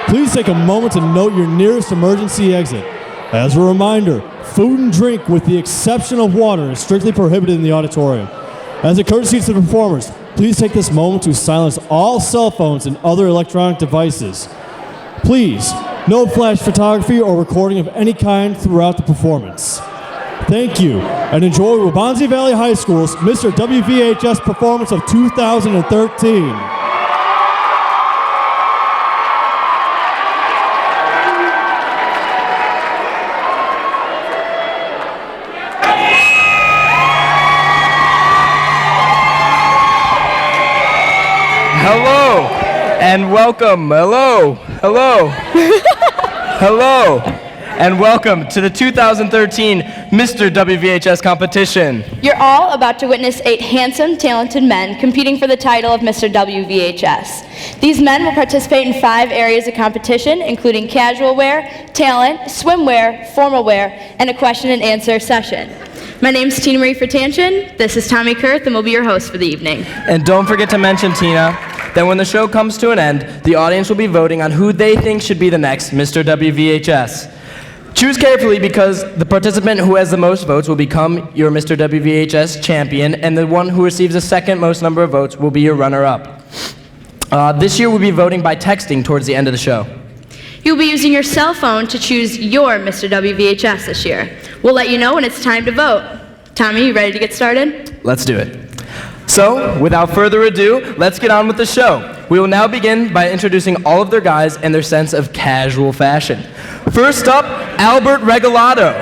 Please take a moment to note your nearest emergency exit. As a reminder, food and drink, with the exception of water, is strictly prohibited in the auditorium. As a courtesy to the performers, please take this moment to silence all cell phones and other electronic devices. Please, no flash photography or recording of any kind throughout the performance. Thank you, and enjoy Waubonsie Valley High School's Mr. WVHS performance of 2013. Hello, and welcome. Hello. Hello, and welcome to the 2013 Mr. WVHS competition. You're all about to witness 8 handsome, talented men competing for the title of Mr. WVHS. These men will participate in 5 areas of competition, including casual wear, talent, swimwear, formal wear, and a question and answer session. My name's Tina Marie Fertanchin. This is Tommy Kurth, and we'll be your host for the evening. And don't forget to mention, Tina, that when the show comes to an end, the audience will be voting on who they think should be the next Mr. WVHS. Choose carefully, because the participant who has the most votes will become your Mr. WVHS champion, and the one who receives the second most number of votes will be your runner-up. This year we'll be voting by texting towards the end of the show. You'll be using your cell phone to choose your Mr. WVHS this year. We'll let you know when it's time to vote. Tommy, you ready to get started? Let's do it. So, without further ado, let's get on with the show. We will now begin by introducing all of their guys and their sense of casual fashion. First up, Albert Regalado.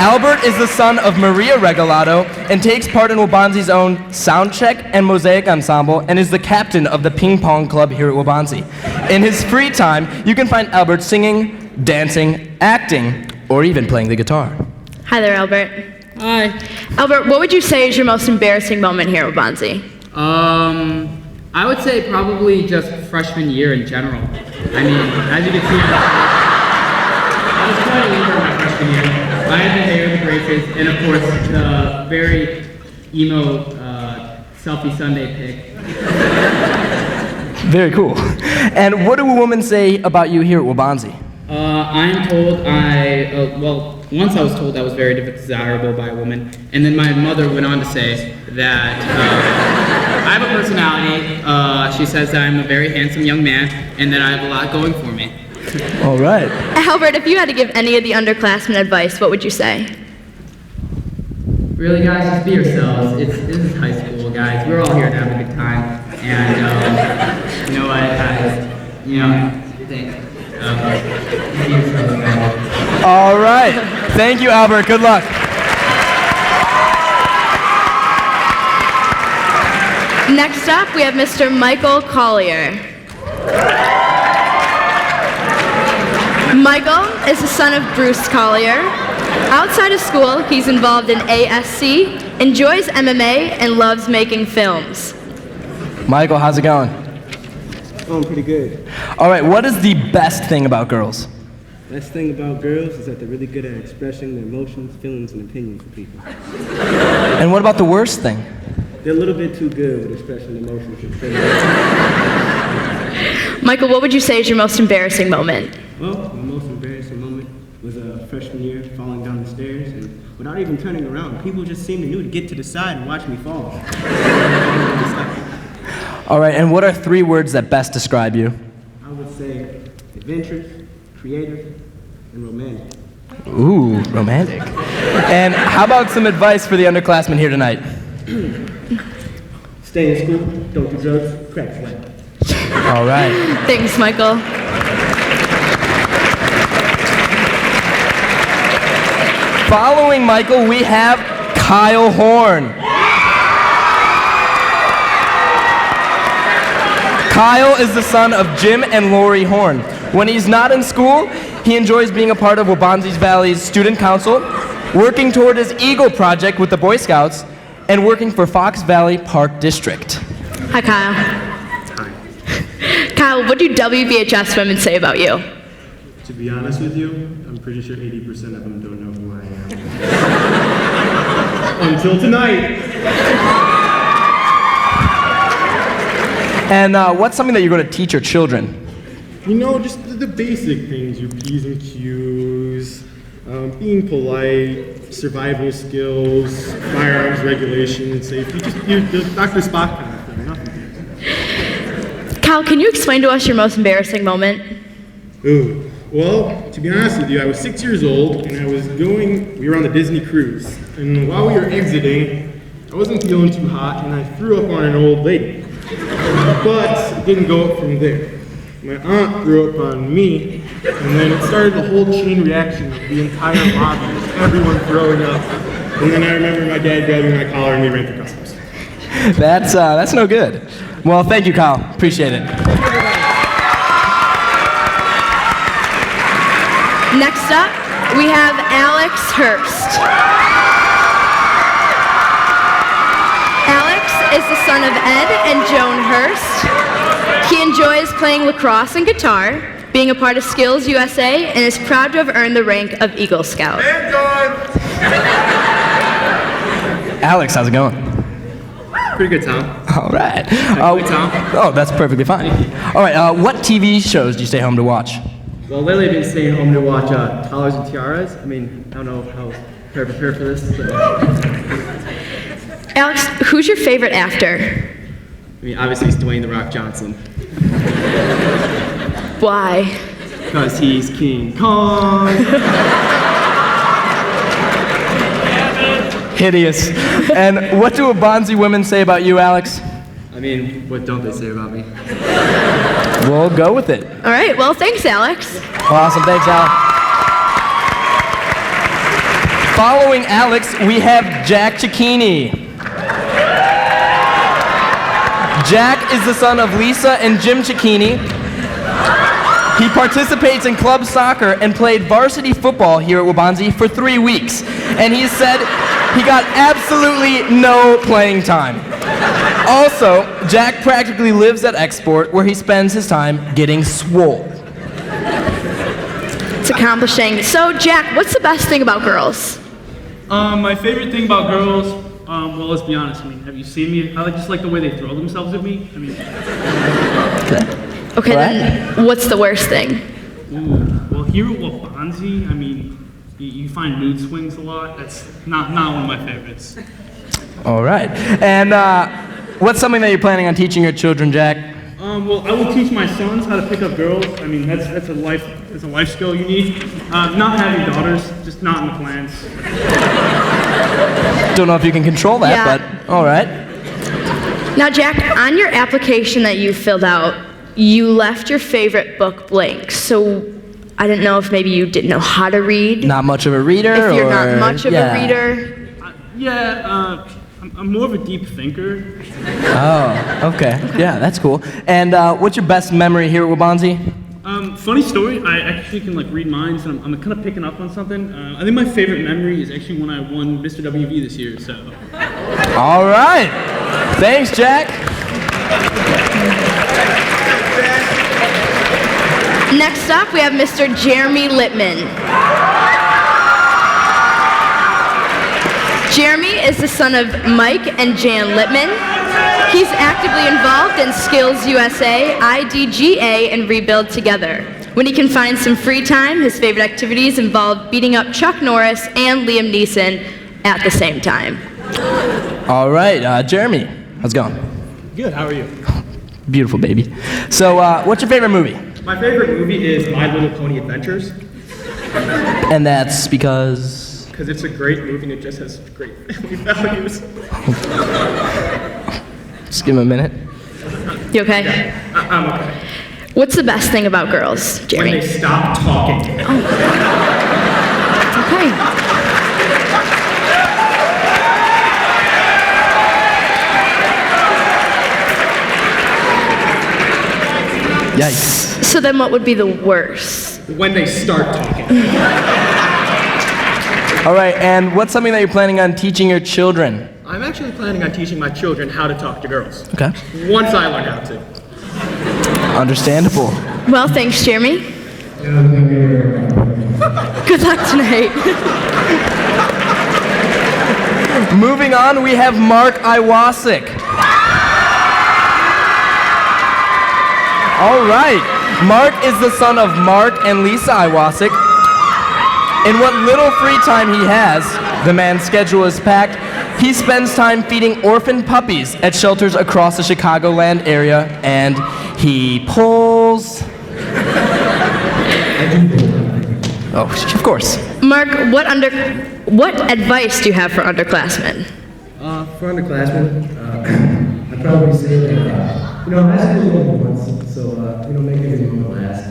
Albert is the son of Maria Regalado and takes part in Waubonsie's own Soundcheck and Mosaic Ensemble, and is the captain of the ping pong club here at Waubonsie. In his free time, you can find Albert singing, dancing, acting, or even playing the guitar. Hi there, Albert. Hi. Albert, what would you say is your most embarrassing moment here at Waubonsie? I would say probably just freshman year in general. I mean, as you can see, I was quite a leader my freshman year. I had the hair, the braces, and of course the very emo selfie Sunday pic. Very cool. And what do women say about you here at Waubonsie? I am told once I was told I was very desirable by a woman, and then my mother went on to say that I have a personality. She says that I'm a very handsome young man, and that I have a lot going for me. All right. Albert, if you had to give any of the underclassmen advice, what would you say? Really, guys, just be yourselves. This is high school, guys. We're all here to have a good time, and you know what, guys? You know, thanks. Be yourselves, guys. All right. Thank you, Albert. Good luck. Next up, we have Mr. Michael Collier. Michael is the son of Bruce Collier. Outside of school, he's involved in ASC, enjoys MMA, and loves making films. Michael, how's it going? Going pretty good. All right, what is the best thing about girls? Best thing about girls is that they're really good at expressing their emotions, feelings, and opinions for people. And what about the worst thing? They're a little bit too good with expressing emotions and feelings. Michael, what would you say is your most embarrassing moment? Well, my most embarrassing moment was freshman year, falling down the stairs, and without even turning around, people just seemed to get to the side and watch me fall. All right, and what are 3 words that best describe you? I would say adventurous, creative, and romantic. Ooh, romantic. And how about some advice for the underclassmen here tonight? Stay in school, don't do drugs, crack sweat. All right. Thanks, Michael. Following Michael, we have Kyle Horn. Kyle is the son of Jim and Lori Horn. When he's not in school, he enjoys being a part of Waubonsie Valley's student council, working toward his Eagle project with the Boy Scouts, and working for Fox Valley Park District. Hi, Kyle. Kyle, what do WVHS women say about you? To be honest with you, I'm pretty sure 80% of them don't know who I am. Until tonight. And what's something that you're going to teach your children? You know, just the basic things, your P's and Q's, being polite, survival skills, firearms regulation and safety, just your Dr. Spock kind of thing, nothing. Kyle, can you explain to us your most embarrassing moment? Ooh, well, to be honest with you, I was 6 years old and we were on the Disney cruise. And while we were exiting, I wasn't feeling too hot and I threw up on an old lady. But it didn't go up from there. My aunt threw up on me, and then it started a whole chain reaction of the entire lobby, everyone throwing up. And then I remember my dad grabbing my collar and we ran through customs. That's no good. Well, thank you, Kyle. Appreciate it. Next up, we have Alex Hurst. Alex is the son of Ed and Joan Hurst. He enjoys playing lacrosse and guitar, being a part of Skills USA, and is proud to have earned the rank of Eagle Scout. Alex, how's it going? Pretty good, Tom. All right. Good, Tom. Oh, that's perfectly fine. All right, what TV shows do you stay home to watch? Well, lately I've been staying home to watch Collars and Tiaras. I mean, I don't know how prepared for this, but Alex, who's your favorite actor? I mean, obviously it's Dwayne "The Rock" Johnson. Why? Because he's King Kong. Hideous. And what do Waubonsie women say about you, Alex? I mean, what don't they say about me? We'll go with it. All right, well, thanks, Alex. Awesome, thanks, Alex. Following Alex, we have Jack Cicchini. Jack is the son of Lisa and Jim Cicchini. He participates in club soccer and played varsity football here at Waubonsie for 3 weeks. And he said he got absolutely no playing time. Also, Jack practically lives at Export, where he spends his time getting swole. It's accomplishing. So, Jack, what's the best thing about girls? My favorite thing about girls, well, let's be honest. I mean, have you seen me? I just like the way they throw themselves at me. I mean, Okay, then what's the worst thing? well, here at Waubonsie, I mean, you find mood swings a lot. That's not one of my favorites. All right. And what's something that you're planning on teaching your children, Jack? Well, I will teach my sons how to pick up girls. I mean, that's a life skill you need. Not having daughters, just not in the plans. Don't know if you can control that, Yeah. but all right. Now, Jack, on your application that you filled out, you left your favorite book blank. So I didn't know if maybe you didn't know how to read. Not much of a reader? If you're or, not much of a reader. I'm more of a deep thinker. Oh, okay. Yeah, that's cool. And what's your best memory here at Waubonsie? Funny story, I actually can read minds, and I'm kind of picking up on something. I think my favorite memory is actually when I won Mr. WV this year, so. All right. Thanks, Jack. Next up, we have Mr. Jeremy Littman. Jeremy is the son of Mike and Jan Littman. He's actively involved in Skills USA, IDGA, and Rebuild Together. When he can find some free time, his favorite activities involve beating up Chuck Norris and Liam Neeson at the same time. All right, Jeremy, how's it going? Good, how are you? Beautiful, baby. So, what's your favorite movie? My favorite movie is My Little Pony Adventures. And that's because... Because it's a great movie and it just has great family values. Just give him a minute. You okay? I'm okay. What's the best thing about girls, When Jeremy? they stop talking. Okay. Yikes. So then what would be the worst? When they start talking. All right, and what's something that you're planning on teaching your children? I'm actually planning on teaching my children how to talk to girls. Okay. Once I learn how to. Understandable. Well, thanks, Jeremy. Good luck tonight. Moving on, we have Mark Iwasik. All right. Mark is the son of Mark and Lisa Iwasek. In what little free time he has, the man's schedule is packed. He spends time feeding orphan puppies at shelters across the Chicagoland area, and he pulls... Oh, of course. Mark, what advice do you have for underclassmen? For underclassmen, I'd probably say that, high school is only once, so, make it a moment last.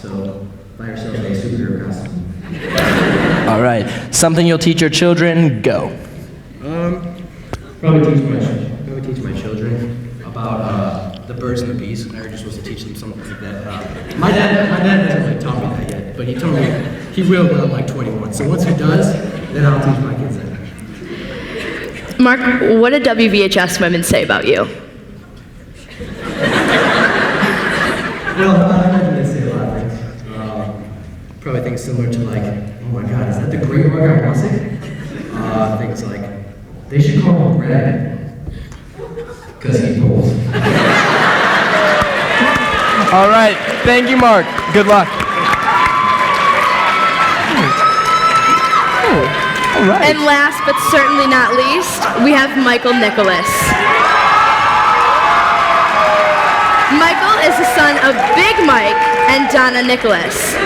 So, buy yourself a superhero costume. All right. Something you'll teach your children? Go. Probably teach my children about the birds and the bees. I heard you're supposed to teach them something like that. My dad hasn't really taught me that yet, but he told me he will when I'm like 21. So once he does, then I'll teach my kids that. Mark, what did WVHS women say about you? Well, I imagine they say a lot of things. Probably things similar to like, oh my God, is that the great Mark Iwasek? Things like, they should call him Brad, because he pulls. All right. Thank you, Mark. Good luck. All right. And last but certainly not least, we have Michael Nicholas. Michael is the son of Big Mike and Donna Nicholas.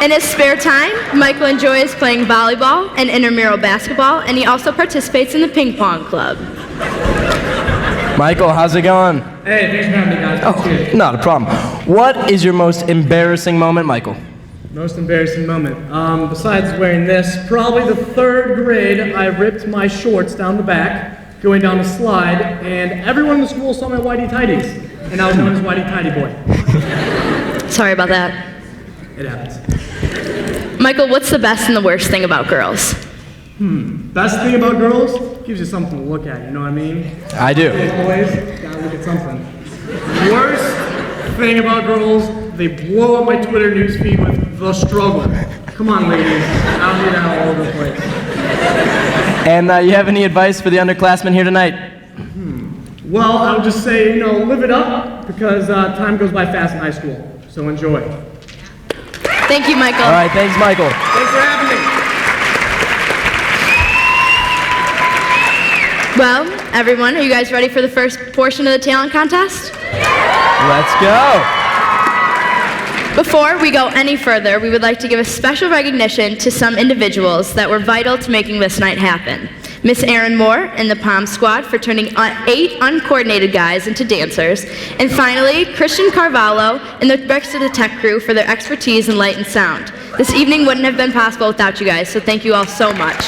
In his spare time, Michael enjoys playing volleyball and intramural basketball, and he also participates in the ping pong club. Michael, how's it going? Hey, thanks for having me, guys. Oh, not a problem. What is your most embarrassing moment, Michael? Most embarrassing moment. Besides wearing this, probably the 3rd grade, I ripped my shorts down the back, going down a slide, and everyone in the school saw my whitey tighties, and I was known as Whitey Tighty Boy. Sorry about that. It happens. Michael, what's the best and the worst thing about girls? Best thing about girls? Gives you something to look at, you know what I mean? I do. Hey, boys, gotta look at something. Worst thing about girls, they blow up my Twitter newsfeed with the struggle. Come on, ladies. I'll do that all over the place. And you have any advice for the underclassmen here tonight? Well, I would just say, live it up, because time goes by fast in high school. So enjoy. Thank you, Michael. All right, thanks, Michael. Thanks for having me. Well, everyone, are you guys ready for the first portion of the talent contest? Let's go. Before we go any further, we would like to give a special recognition to some individuals that were vital to making this night happen. Miss Erin Moore and the Palm Squad for turning 8 uncoordinated guys into dancers. And finally, Christian Carvalho and the rest of the tech crew for their expertise in light and sound. This evening wouldn't have been possible without you guys, so thank you all so much.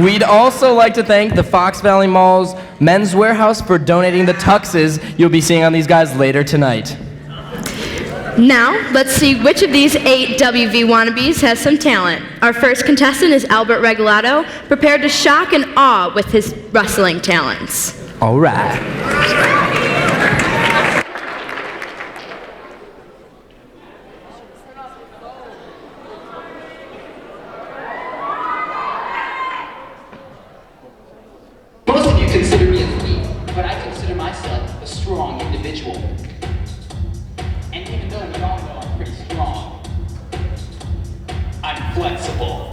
We'd also like to thank the Fox Valley Mall's Men's Warehouse for donating the tuxes you'll be seeing on these guys later tonight. Now, let's see which of these 8 WV wannabes has some talent. Our first contestant is Albert Regalado, prepared to shock and awe with his wrestling talents. All right. Most of you consider me a weak, but I consider myself a strong individual. And even though we all know I'm pretty strong, I'm flexible.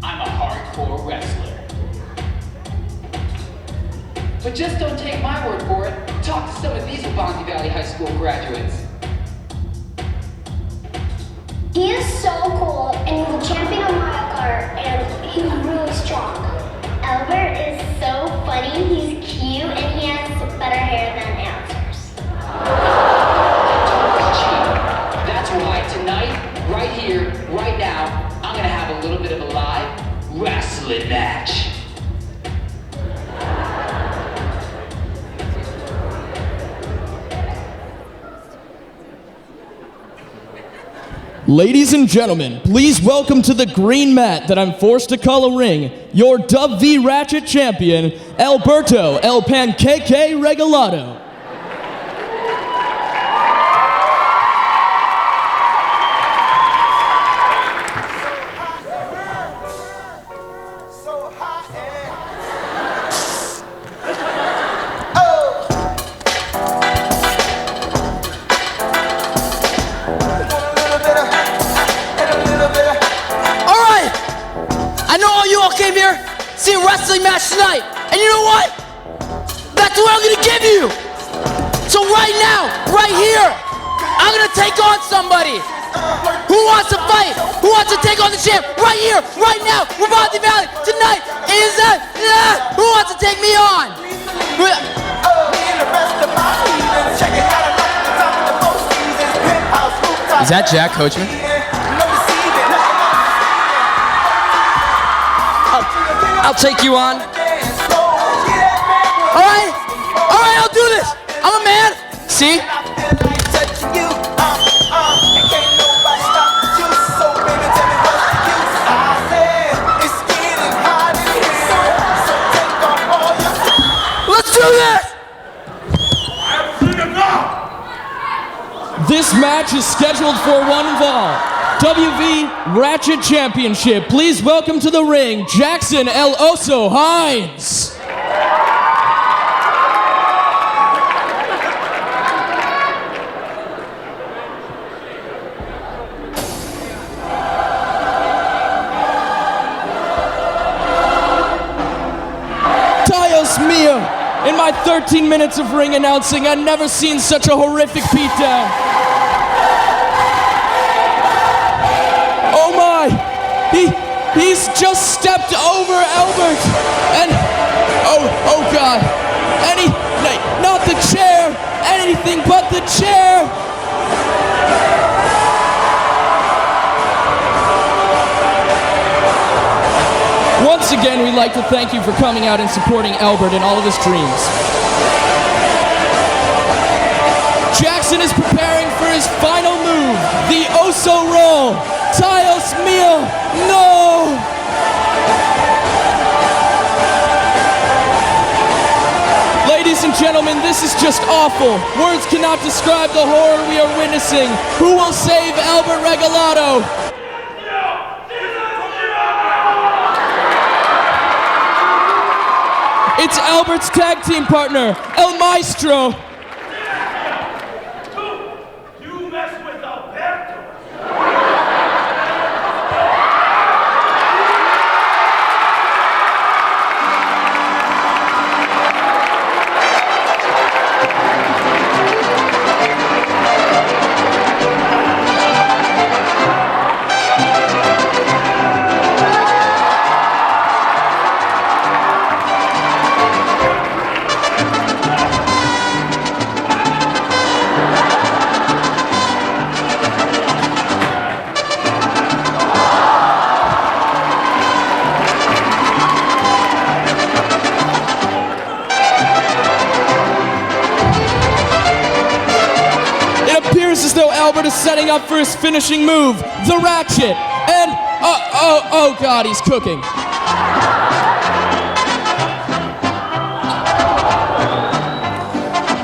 I'm a hardcore wrestler. But just don't take my word for it. Talk to some of these Wabangi Valley High School graduates. He is so cool, and he's a champion of Mario Kart, and he's really strong. Albert is so funny, he's cute, and he has better hair than answers. That's why tonight, right here, right now, I'm gonna have a little bit of a live wrestling match. Ladies and gentlemen, please welcome to the green mat that I'm forced to call a ring, your WV Ratchet Champion, Alberto El Panqueque Regalado. came here to see a wrestling match tonight. And you know what? That's what I'm gonna give you. So right now, right here, I'm gonna take on somebody. Who wants to fight? Who wants to take on the champ? Right here, right now, Ravaldi Valley, tonight is who wants to take me on? Is that Jack Coachman? I'll take you on. All right, I'll do this. I'm a man. See? Let's do this. This match is scheduled for one fall. WV Ratchet Championship. Please welcome to the ring, Jackson El Oso Hines. Dios mío. In my 13 minutes of ring announcing, I've never seen such a horrific beatdown. Oh my! He's just stepped over Albert, and oh God! Not the chair, anything but the chair. Once again, we'd like to thank you for coming out and supporting Albert in all of his dreams. Jackson is preparing for his final move, the Oso Roll. Dios mío, no! Ladies and gentlemen, this is just awful. Words cannot describe the horror we are witnessing. Who will save Albert Regalado? It's Albert's tag team partner, El Maestro. You mess with Alberto. As though Albert is setting up for his finishing move, the Ratchet. And, oh God, he's cooking.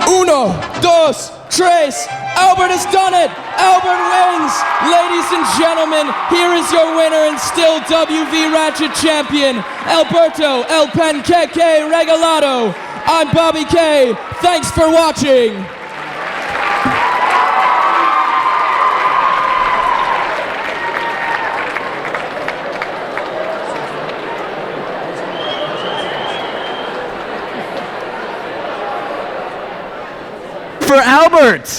Uno, dos, tres. Albert has done it. Albert wins. Ladies and gentlemen, here is your winner and still WV Ratchet champion, Alberto El Panqueque Regalado. I'm Bobby K. Thanks for watching. For Albert.